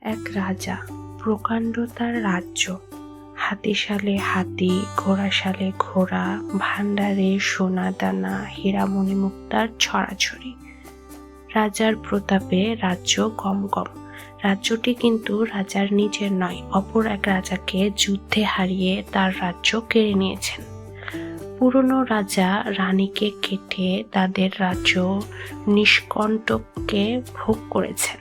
এক রাজা, প্রকাণ্ড তার রাজ্য। হাতিশালে হাতি, ঘোড়াশালে ঘোড়া, ভাণ্ডারে সোনা দানা, হীরামণি মুক্তার ছড়াছড়ি। রাজার প্রতাপে রাজ্য গম গম। রাজ্যটি কিন্তু রাজার নিজের নয়, অপর এক রাজাকে যুদ্ধে হারিয়ে তার রাজ্য কেড়ে নিয়েছেন। পুরনো রাজা রানীকে কেটে তাদের রাজ্য নিষ্কণ্টককে ভোগ করেছেন।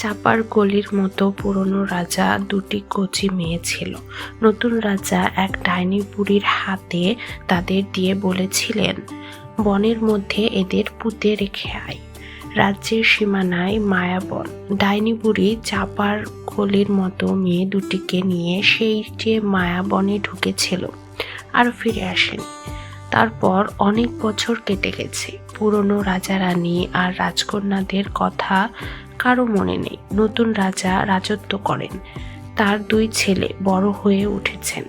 চাপার গলির মতো পুরনো রাজা দুটি কচি মেয়ে ছিল। নতুন রাজা এক ডাইনি বুড়ির হাতে তাদের দিয়ে বলেছিলেন, বনের মধ্যে এদের পুঁতে রেখে আয়। রাজ্যের সীমানায় মায়াবন। ডাইনি বুড়ি চাপার গলির মতো মেয়ে দুটিকে নিয়ে সেই যে মায়াবনে ঢুকেছিল আর ফিরে আসেনি। তারপর অনেক বছর কেটে গেছে। পুরনো রাজা রানী আর রাজকন্যাদের কথা কারো মনে নেই। নতুন রাজা রাজত্ব করেন। তার দুই ছেলে বড় হয়ে উঠেছেন।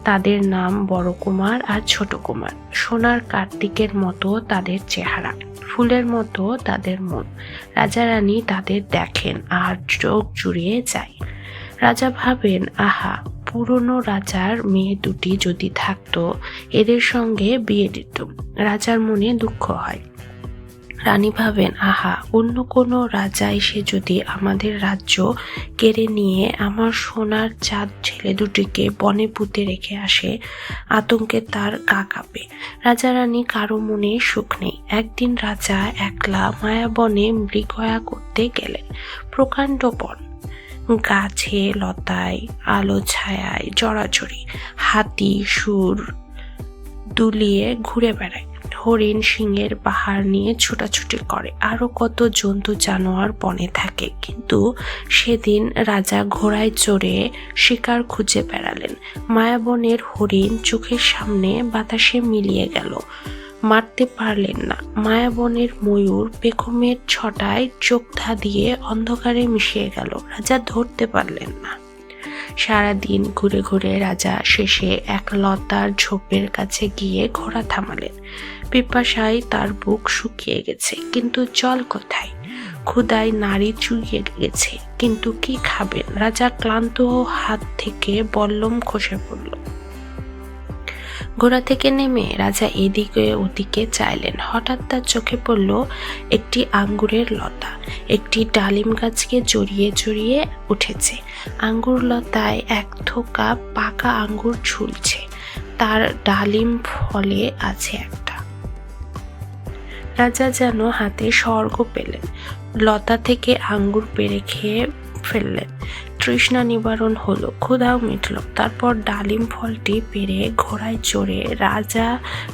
তাদের নাম বড় কুমার আর ছোট কুমার। সোনার কার্তিকের মতো তাদের চেহারা, ফুলের মতো তাদের মন। রাজা রানী তাদের দেখেন আর চোখ জুড়িয়ে যায়। রাজা ভাবেন, আহা, পুরনো রাজার মেয়ে দুটি যদি থাকতো, এদের সঙ্গে বিয়ে দিত। রাজার মনে দুঃখ হয়। রানী ভাবেন, আহা, অন্য কোনো রাজা এসে যদি আমাদের রাজ্য কেড়ে নিয়ে আমার সোনার চাঁদ ছেলে দুটিকে বনে পুঁতে রেখে আসে, আতঙ্কে তার গা কাঁপে। রাজা রানী কারো মনে সুখ নেই। একদিন রাজা একলা মায়াবনে মৃগয়া করতে গেলেন। প্রকাণ্ড বন, গাছে লতায়, আলো ছায়ায় জড়াজড়ি। হাতি সুর দুলিয়ে ঘুরে বেড়ায়, হরিণ সিংহের পাহাড় নিয়ে ছোটাছুটি করে, আরো কত জন্তু জানোয়ার বনে থাকে। কিন্তু সেদিন রাজা ঘোড়ায় চড়ে শিকার খুঁজে বেড়ালেন। মায়াবনের হরিণ চোখের সামনে বাতাসে মিলিয়ে গেল, মারতে পারলেন না। মায়াবনের ময়ূর পেখমের ছটায় চোখ ধাঁধিয়ে অন্ধকারে মিশিয়ে গেল, রাজা ধরতে পারলেন না। সারাদিন ঘুরে ঘুরে রাজা শেষে এক লতার ঝোপের কাছে গিয়ে ঘোড়া থামালেন। পিপাসায় তার বুক শুকিয়ে গেছে, কিন্তু জল কোথায়? ক্ষুধায় নাড়ি চুইয়ে গেছে, কিন্তু কি খাবেন? রাজা ক্লান্ত হাত থেকে বল্লম খসে পড়ল। ঘোড়া থেকে নেমে রাজা এদিকে ওদিকে চাইলেন। হঠাৎ তার চোখে পড়ল একটি আঙ্গুরের লতা, একটি ডালিম গাছকে জড়িয়ে জড়িয়ে উঠেছে। আঙ্গুর লতায় এক থোকা পাকা আঙ্গুর ঝুলছে, তার ডালিম ফলে আছে একটা। রাজা যেন হাতে স্বর্গ পেলেন। লতা থেকে আঙ্গুর পেড়ে খেয়ে ফেললেন। তৃষ্ণা নিবারণ হলো, ক্ষুধাও মিটল। তারপর ডালিম ফলটি পেরে ঘোড়ায় চড়ে রাজা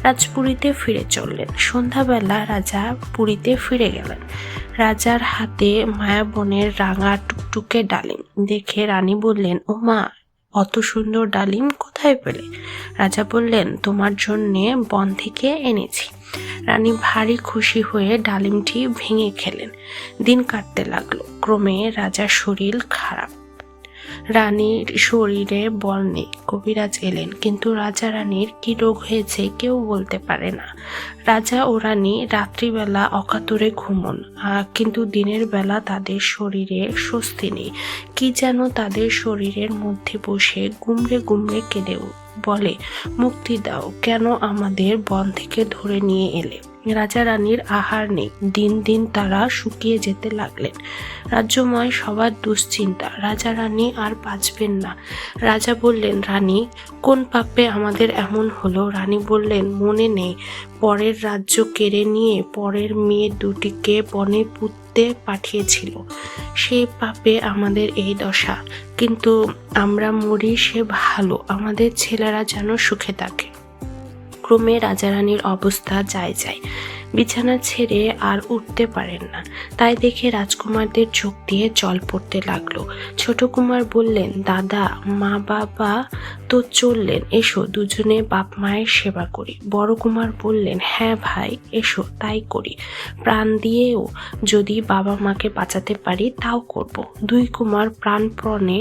রাজপুরীতে ফিরে চললেন। সন্ধ্যাবেলা রাজা পুরীতে ফিরে গেলেন। রাজার হাতে মায়াবনের রাঙা টুকটুকে ডালিম দেখে রানী বললেন, ও মা, অত সুন্দর ডালিম কোথায় পেলে? রাজা বললেন, তোমার জন্যে বন থেকে এনেছি। রানী ভারী খুশি হয়ে ডালিমটি ভেঙে খেলেন। দিন কাটতে লাগলো। ক্রমে রাজার শরীর খারাপ। রানীর শরীরে বল নেই। কবিরাজ এলেন, কিন্তু রাজা রানীর কি রোগ হয়েছে কেউ বলতে পারে না। রাজা ও রানী রাত্রিবেলা অকাতরে ঘুমন, কিন্তু দিনের বেলা তাদের শরীরে স্বস্তি নেই। কি যেন তাদের শরীরের মধ্যে বসে গুমড়ে গুমড়ে কেঁদে বলে, মুক্তি দাও, কেন আমাদের বন থেকে ধরে নিয়ে এলে? রাজা রানীর আহার নেই। দিন দিন তারা শুকিয়ে যেতে লাগলেন। রাজ্যময় সবার দুশ্চিন্তা, রাজা রানী আর বাঁচবেন না। রাজা বললেন, রানী, কোন পাপে আমাদের এমন হলো? রানী বললেন, মনে নেই, পরের রাজ্য কেড়ে নিয়ে পরের মেয়ে দুটিকে বনে পুঁততে পাঠিয়েছিল। সেই পাপে আমাদের এই দশা। কিন্তু আমরা মরি সে ভালো, আমাদের ছেলেরা যেন সুখে থাকে। ক্রমে রাজা রানীর অবস্থা যায় যায়। বিছানা ছেড়ে আর উঠতে পারেন না। তাই দেখে রাজকুমারদের চোখ দিয়ে জল পড়তে লাগলো। ছোট কুমার বললেন, দাদা, মা বাবা তো চললেন, এসো দুজনে বাপ মায়ের সেবা করি। বড় কুমার বললেন, হ্যাঁ ভাই, এসো তাই করি। প্রাণ দিয়েও যদি বাবা মাকে বাঁচাতে পারি তাও করব। দুই কুমার প্রাণপণে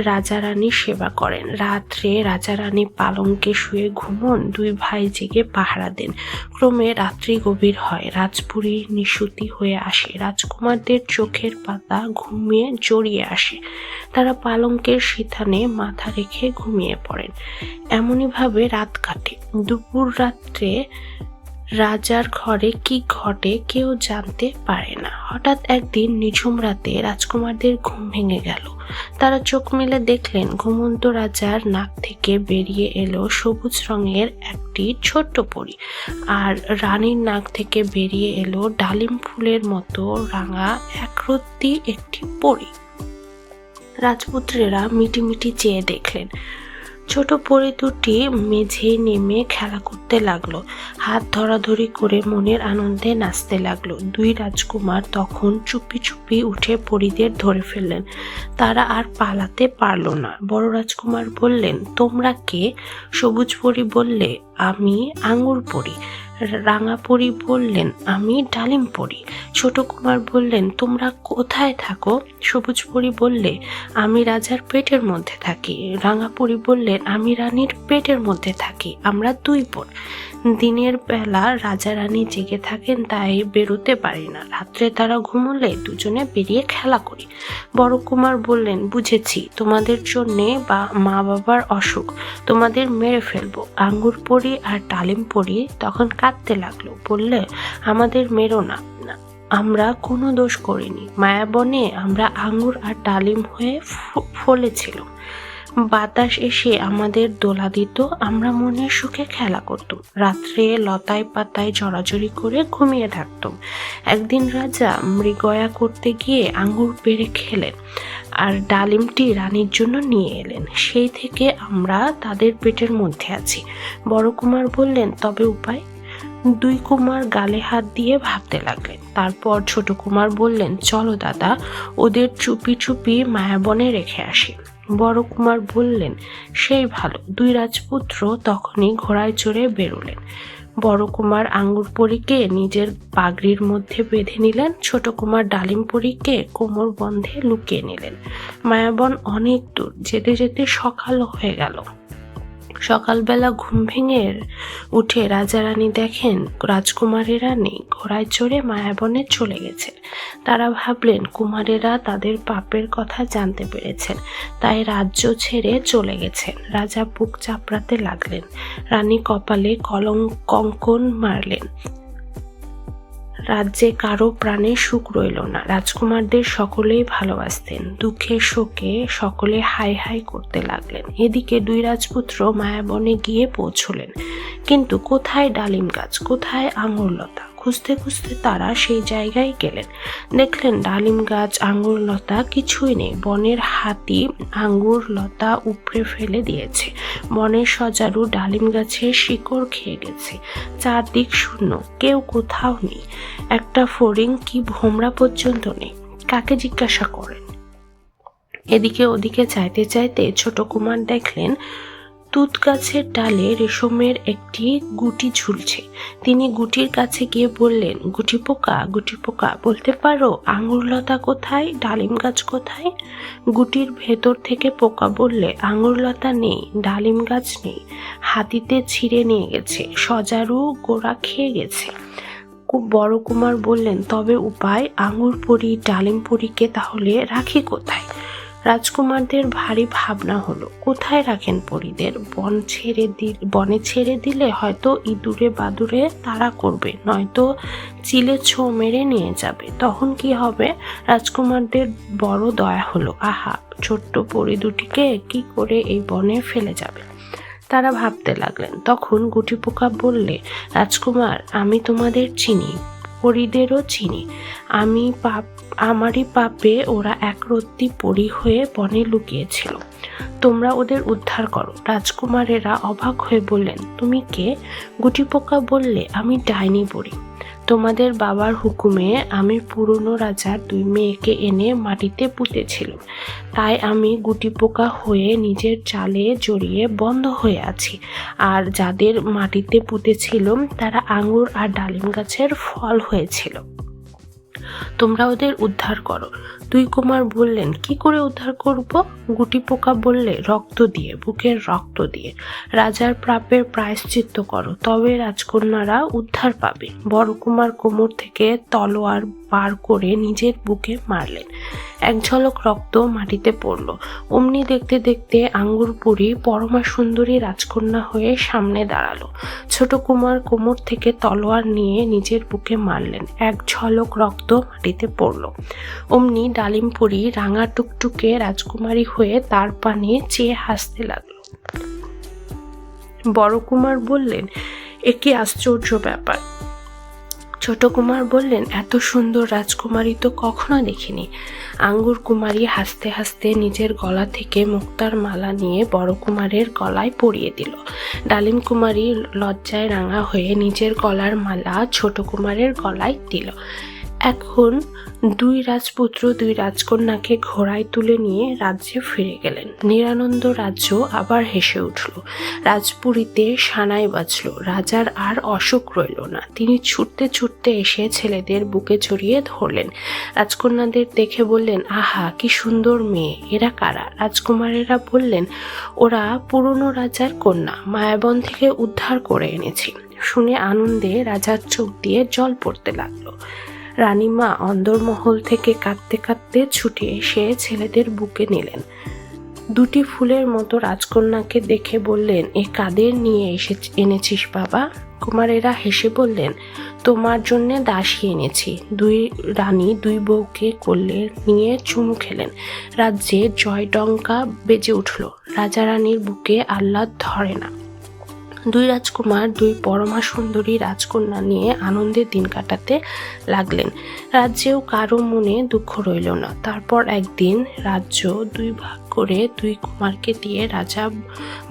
রাজা রানীর সেবা করেন। রাত্রে রাজা রানী পালঙ্কে শুয়ে ঘুমন, দুই ভাই জেগে পাহারা দেন। ক্রমে রাত্রি গভীর গভীর হয়, রাজপুরী নিশুতি হয়ে আসে, রাজকুমারদের চোখের পাতা ঘুমিয়ে জড়িয়ে আসে, তারা পালঙ্কের সিথানে মাথা রেখে ঘুমিয়ে পড়েন। এমনই ভাবে রাত কাটে। দুপুর রাত্রে রাজার ঘরে কি ঘটে কেউ জানতে পারে না। হঠাৎ একদিন নিঝুম রাতে রাজকুমারদের ঘুম ভেঙে গেল। তারা চোখ মেলে দেখলেন ঘুমন্ত রাজার নাক থেকে বেরিয়ে এলো সবুজ রঙের একটি ছোট্ট পরী, আর রানীর নাক থেকে বেরিয়ে এলো ডালিম ফুলের মতো রাঙা একরত্তি একটি পরী। রাজপুত্রেরা মিটিমিটি চেয়ে দেখলেন। ছোট পরী দুটি মেঝে নেমে খেলা করতে লাগলো, হাত ধরাধরি করে মনের আনন্দে নাচতে লাগলো। দুই রাজকুমার তখন চুপি চুপি উঠে পরীদের ধরে ফেললেন। তারা আর পালাতে পারল না। বড় রাজকুমার বললেন, তোমরা কে? সবুজ পরী বললে, আমি আঙ্গুর পরী। রাঙা পরী বললেন, আমি ডালিম পরী। ছোট কুমার বললেন, তোমরা কোথায় থাকো? সবুজ পরী বললে, আমি রাজার পেটের মধ্যে থাকি। রাঙা পরী বললেন, আমি রানীর পেটের মধ্যে থাকি। আমরা দুই বোন। দিনের বেলা রাজা রানী জেগে থাকেন, তাই বেরোতে পারি না। রাত্রে তারা ঘুমোলে দুজনে বেরিয়ে খেলা করি। বড় কুমার বললেন, বুঝেছি, তোমাদের জন্যে বা মা বাবার অসুখ, তোমাদের মেরে ফেলবো। আঙ্গুর পরী আর ডালিম পরী তখন কাঁদতে লাগলো, বললে, আমাদের মেরো না, আমরা কোনো দোষ করিনি। মায়াবনে আমরা আঙ্গুর আর ডালিম হয়ে ফলেছিল। বাতাস এসে আমাদের দোলা দিত, আমরা মনের সুখে খেলা করতাম। রাত্রে লতায় পাতায় জড়াজড়ি করে ঘুমিয়ে থাকতাম। একদিন রাজা মৃগয়া করতে গিয়ে আঙ্গুর পেড়ে খেলেন, আর ডালিমটি রানীর জন্য নিয়ে এলেন। সেই থেকে আমরা তাদের পেটের মধ্যে আছি। বড় কুমার বললেন, তবে উপায়? দুই কুমার গালে হাত দিয়ে ভাবতে লাগলেন। তারপর ছোট কুমার বললেন, চলো দাদা, ওদের চুপি চুপি মায়াবনে রেখে আসি। বড় কুমার বললেন, সেই ভালো। দুই রাজপুত্র তখনই ঘোড়ায় চড়ে বেরোলেন। বড় কুমার আঙ্গুর পরীকে নিজের পাগড়ির মধ্যে বেঁধে নিলেন, ছোট কুমার ডালিম পরীকে কোমর বন্ধে লুকিয়ে নিলেন। মায়াবন অনেক দূর। যেতে যেতে সকাল হয়ে গেল। সকালবেলা ঘুম ভেঙে উঠে রাজা রানী দেখেন রাজকুমারেরা নেই, ঘোড়ায় চড়ে মায়াবনে চলে গেছেন। তারা ভাবলেন কুমারেরা তাদের পাপের কথা জানতে পেরেছেন, তাই রাজ্য ছেড়ে চলে গেছেন। রাজা বুক চাপড়াতে লাগলেন। রানী কপালে কঙ্কন মারলেন। রাজ্যে কারো প্রাণে সুখ রইল না। রাজকুমারদের সকলেই ভালোবাসতেন। দুঃখে শোকে সকলে হাই হাই করতে লাগলেন। এদিকে দুই রাজপুত্র মায়াবনে গিয়ে পৌঁছলেন, কিন্তু কোথায় ডালিম গাছ, কোথায় আঙুর লতা? খুঁজতে খুঁজতে তারা সেই জায়গায় গেলেন। দেখলেন ডালিম গাছ, আঙ্গুর লতা কিছুই নেই। বনের হাতি আঙ্গুর লতা উপড়ে ফেলে দিয়েছে। বনের সজারু ডালিম গাছের শিকড় খেয়ে গেছে। চারদিক শূন্য, কেউ কোথাও নেই। একটা ফড়িং কি ভোমরা পর্যন্ত নেই। কাকে জিজ্ঞাসা করেন? এদিকে ওদিকে চাইতে চাইতে ছোট কুমার দেখলেন তুত গাছের ডালে রেশমের একটি গুটি ঝুলছে। তিনি গুটির কাছে গিয়ে বললেন, গুটি পোকা, বলতে পারো আঙুর লতা কোথায়, ডালিম গাছ কোথায়? গুটির ভেতর থেকে পোকা বললে, আঙুর লতা নেই, ডালিম গাছ নেই, হাতিতে ছিঁড়ে নিয়ে গেছে, সজারু গোড়া খেয়ে গেছে। বড় কুমার বললেন, তবে উপায়? আঙুর পরী ডালিম পরীকে তাহলে রাখি কোথায়? রাজকুমারদের ভারী ভাবনা হলো, কোথায় রাখেন পরীদের? বনে ছেড়ে দিলে হয়তো ইঁদুরে বাদুরে তাড়া করবে, নয়তো চিলে ছো মেরে নিয়ে যাবে। তখন কি হবে? রাজকুমারদের বড় দয়া হলো। আহা, ছোট্ট পরী দুটিকে কি করে এই বনে ফেলে যাবে? তারা ভাবতে লাগলেন। তখন গুটি পোকা বললে, রাজকুমার, আমি তোমাদের চিনি, পরীদেরও চিনি। আমারই পাপে ওরা একরত্তি পরী হয়ে বনে লুকিয়েছিল। তোমরা ওদের উদ্ধার করো। রাজকুমারেরা অবাক হয়ে বললেন, তুমি কে? গুটি পোকা বললে, আমি ডাইনি পরী। তোমাদের বাবার হুকুমে আমি পুরনো রাজার দুই মেয়েকে এনে মাটিতে পুঁতেছিলাম, তাই আমি গুটি পোকা হয়ে নিজের চালে জড়িয়ে বন্ধ হয়ে আছি। আর যাদের মাটিতে পুঁতেছিলাম তারা আঙ্গুর আর ডালিম গাছের ফল হয়েছিল। তোমরা ওদের উদ্ধার করো। দুই কুমার বললেন, কি করে উদ্ধার করব? গুটি পোকা বললে, রক্ত দিয়ে, বুকের রক্ত দিয়ে। রাজার প্রাপের প্রায়শ্চিত্ত করো, তবে রাজকন্যারা উদ্ধার পাবে। বড় কুমার কোমর থেকে তলোয়ার বার করে নিজের বুকে মারলেন। এক ঝলক রক্ত মাটিতে পড়ল। অমনি দেখতে দেখতে আঙ্গুরপুরী পরমা সুন্দরী রাজকন্যা হয়ে সামনে দাঁড়ালো। ছোট কুমার কোমর থেকে তলোয়ার নিয়ে নিজের বুকে মারলেন। এক ঝলক রক্ত মাটিতে পড়ল। অমনি ডালিমপুরী রাঙা টুকটুকে রাজকুমারী হয়ে তার পানে চেয়ে হাসতে লাগলো। বড় কুমার বললেন, এ কি আশ্চর্য ব্যাপার। ছোট কুমার বললেন, এত সুন্দর রাজকুমারী তো কখনো দেখিনি। আঙ্গুর কুমারী হাসতে হাসতে নিজের গলা থেকে মুক্তার মালা নিয়ে বড় কুমারের গলায় পরিয়ে দিল। ডালিম কুমারী লজ্জায় রাঙা হয়ে নিজের গলার মালা ছোট কুমারের গলায় দিল। এখন দুই রাজপুত্র দুই রাজকন্যাকে ঘোড়ায় তুলে নিয়ে রাজ্যে ফিরে গেলেন। নিরানন্দ রাজ্য আবার হেসে উঠল। রাজপুরীতে সানাই বাজল। রাজার আর অসুখ রইল না। তিনি ছুটতে ছুটতে এসে ছেলেদের বুকে জড়িয়ে ধরলেন। রাজকন্যাদের দেখে বললেন, আহা, কি সুন্দর মেয়ে, এরা কারা? রাজকুমারেরা বললেন, ওরা পুরনো রাজার কন্যা, মায়াবন থেকে উদ্ধার করে এনেছি। শুনে আনন্দে রাজার চোখ দিয়ে জল পড়তে লাগলো। রানীমা অন্দরমহল থেকে কাঁদতে কাঁদতে ছুটে এসে ছেলেদের বুকে নিলেন। দুটি ফুলের মতো রাজকন্যাকে দেখে বললেন, এ কাদের নিয়ে এনেছিস বাবা? কুমারেরা হেসে বললেন, তোমার জন্যে দাসী এনেছি। দুই রানী দুই বউকে কোলে নিয়ে চুমু খেলেন। রাজ্যে জয়ডঙ্কা বেজে উঠল। রাজা রানীর বুকে আহ্লাদ ধরে না। দুই রাজকুমার দুই পরমা সুন্দরী রাজকন্যা নিয়ে আনন্দের দিন কাটাতে লাগলেন। রাজ্যেও কারো মনে দুঃখ রইল না। তারপর একদিন রাজ্য দুই ভাগ করে দুই কুমারকে দিয়ে রাজা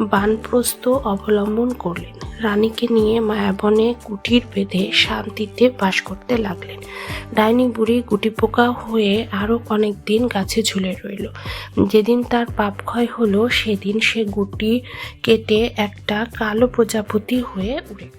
বানপ্রস্থ অবলম্বন করলেন। রানীকে নিয়ে মায়াবনে কুটির বেঁধে শান্তিতে বাস করতে লাগলেন। ডাইনি বুড়ি গুটিপোকা হয়ে আরো অনেক দিন গাছে ঝুলে রইল। যেদিন তার পাপ ক্ষয় হলো সেদিন সে গুটি কেটে একটা কালো প্রজাপতি হয়ে উড়ে